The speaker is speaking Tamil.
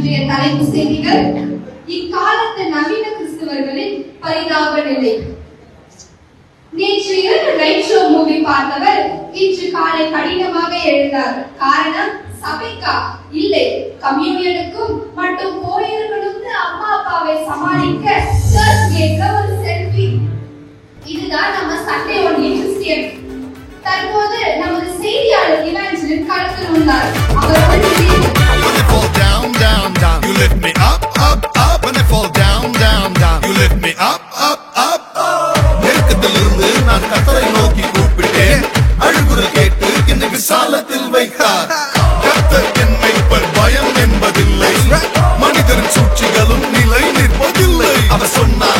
இன்றைய தலைப்பு செய்திகள் இக்காலத்து நவீன கிறிஸ்தவர்களின் பரிதாப நிலை. நேற்று இரவு நைட் ஷோ மூவி பார்த்தவர் இன்று காலை கடினமாக எழுந்தார். காரணம் சபைக்கா இல்லை, கம்யூனியனுக்கும் மட்டும் போயிருக்கணும்னு அம்மா அப்பாவை சமாளிக்க சர்ச் கேட்ல ஒரு செல்ஃபி. இதுதான் நம்ம சண்டே ஒன்லி கிறிஸ்டியன். தற்போது நமது செய்தியாளர் இவாஞ்சலின் களத்தில் உள்ளார். அவர் நோக்கி கூப்பிட்டேன், அழுகுரல் கேட்டு என்னை விசாலத்தில் வைத்தார். கர்த்தர் என்னை பயம் என்பதில்லை, மனிதரின் சூழ்ச்சிகளும் நிலை நிற்பதில்லை. அவர் சொன்னார்